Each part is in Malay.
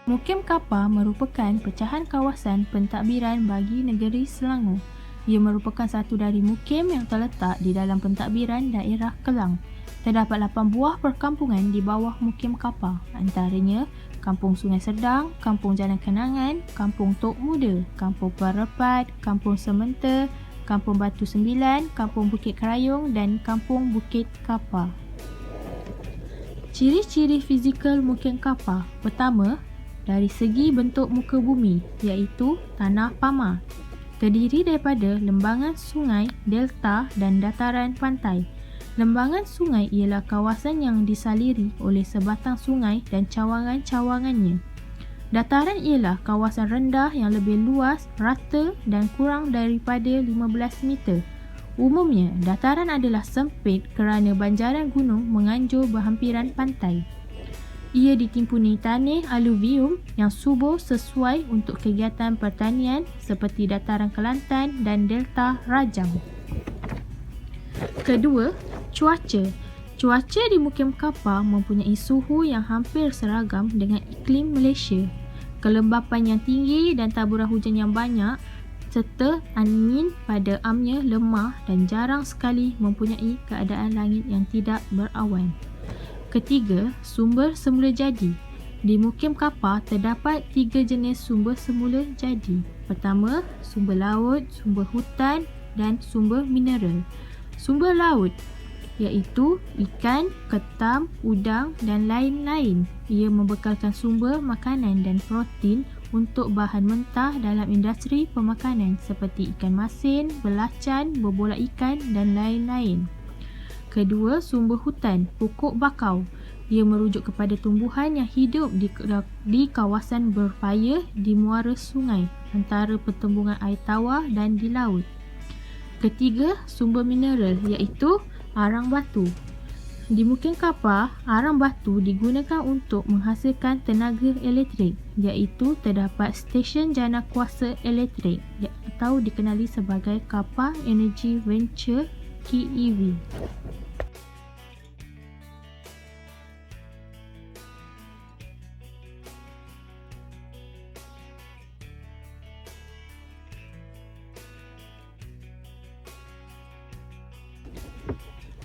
Mukim Kapar merupakan pecahan kawasan pentadbiran bagi negeri Selangor. Ia merupakan satu dari mukim yang terletak di dalam pentadbiran daerah Kelang. Terdapat 8 buah perkampungan di bawah Mukim Kapar, antaranya Kampung Sungai Serdang, Kampung Jalan Kenangan, Kampung Tok Muda, Kampung Perepat, Kampung Sementa, Kampung Batu Sembilan, Kampung Bukit Kerayung dan Kampung Bukit Kapar. Ciri-ciri fizikal Mukim Kapar. Pertama, dari segi bentuk muka bumi, iaitu tanah pamar. Terdiri daripada lembangan sungai, delta dan dataran pantai. Lembangan sungai ialah kawasan yang disaliri oleh sebatang sungai dan cawangan-cawangannya. Dataran ialah kawasan rendah yang lebih luas, rata dan kurang daripada 15 meter. Umumnya, dataran adalah sempit kerana banjaran gunung menganjur berhampiran pantai. Ia ditimpuni tanah aluvium yang subur sesuai untuk kegiatan pertanian seperti dataran Kelantan dan delta Rajang. Kedua, cuaca. Cuaca di Mukim Kapar mempunyai suhu yang hampir seragam dengan iklim Malaysia. Kelembapan yang tinggi dan taburan hujan yang banyak serta angin pada amnya lemah dan jarang sekali mempunyai keadaan langit yang tidak berawan. Ketiga, sumber semula jadi. Di Mukim Kapar terdapat 3 jenis sumber semula jadi. Pertama, sumber laut, sumber hutan dan sumber mineral. Sumber laut iaitu ikan, ketam, udang dan lain-lain. Ia membekalkan sumber makanan dan protein untuk bahan mentah dalam industri pemakanan seperti ikan masin, belacan, berbolak ikan dan lain-lain. Kedua, sumber hutan, pokok bakau. Ia merujuk kepada tumbuhan yang hidup di kawasan berpayah di muara sungai, antara pertembungan air tawar dan di laut. Ketiga, sumber mineral iaitu arang batu. Di Mukim Kapar, arang batu digunakan untuk menghasilkan tenaga elektrik, iaitu terdapat stesen jana kuasa elektrik atau dikenali sebagai Kapar Energy Venture KEV.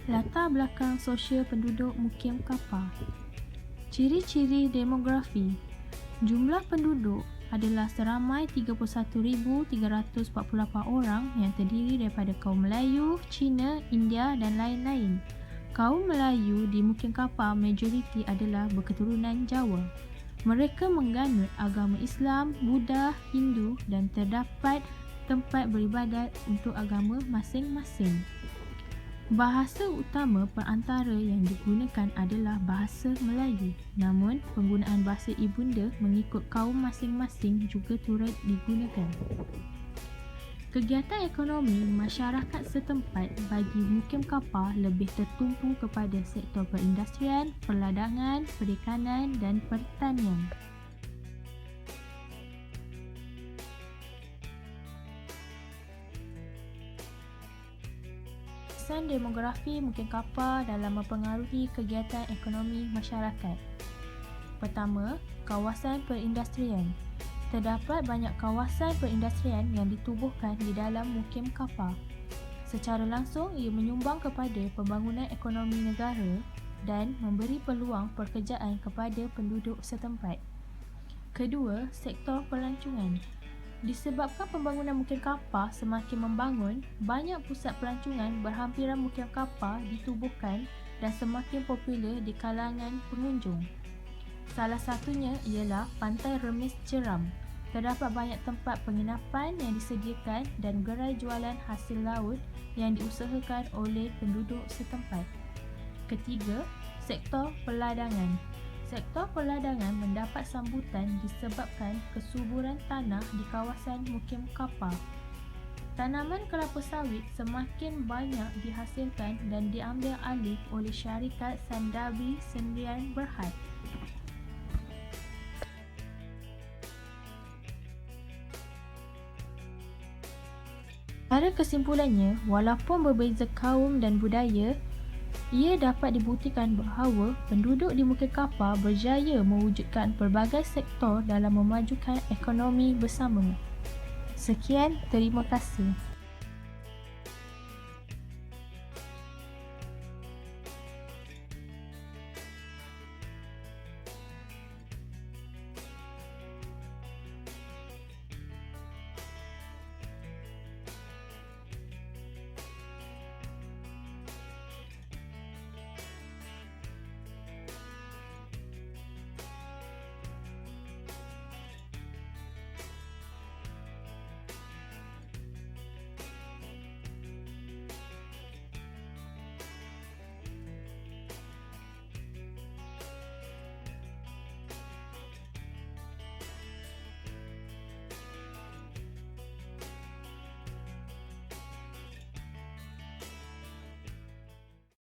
Latar belakang sosial penduduk Mukim Kapar. Ciri-ciri demografi. Jumlah penduduk adalah seramai 31,348 orang yang terdiri daripada kaum Melayu, Cina, India dan lain-lain. Kaum Melayu di Mukim Kapar majoriti adalah berketurunan Jawa. Mereka menganut agama Islam, Buddha, Hindu dan terdapat tempat beribadat untuk agama masing-masing. Bahasa utama perantara yang digunakan adalah bahasa Melayu. Namun, penggunaan bahasa ibunda mengikut kaum masing-masing juga turut digunakan. Kegiatan ekonomi masyarakat setempat bagi Mukim Kapar lebih tertumpu kepada sektor perindustrian, perladangan, perikanan dan pertanian. Kesan demografi Mukim Kapar dalam mempengaruhi kegiatan ekonomi masyarakat. Pertama, kawasan perindustrian. Terdapat banyak kawasan perindustrian yang ditubuhkan di dalam Mukim Kapar. Secara langsung, ia menyumbang kepada pembangunan ekonomi negara dan memberi peluang pekerjaan kepada penduduk setempat. Kedua, sektor pelancongan. Disebabkan pembangunan Mukim Kapar semakin membangun, banyak pusat pelancongan berhampiran Mukim Kapar ditubuhkan dan semakin popular di kalangan pengunjung. Salah satunya ialah Pantai Remis Jeram. Terdapat banyak tempat penginapan yang disediakan dan gerai jualan hasil laut yang diusahakan oleh penduduk setempat. Ketiga, sektor perladangan. Sektor perladangan mendapat sambutan disebabkan kesuburan tanah di kawasan Mukim Kapar. Tanaman kelapa sawit semakin banyak dihasilkan dan diambil alih oleh syarikat Sandabi Sendirian Berhad. Pada kesimpulannya, walaupun berbeza kaum dan budaya, Ia dapat dibuktikan bahawa penduduk di Mukim Kapar berjaya mewujudkan pelbagai sektor dalam memajukan ekonomi bersama. Sekian, terima kasih.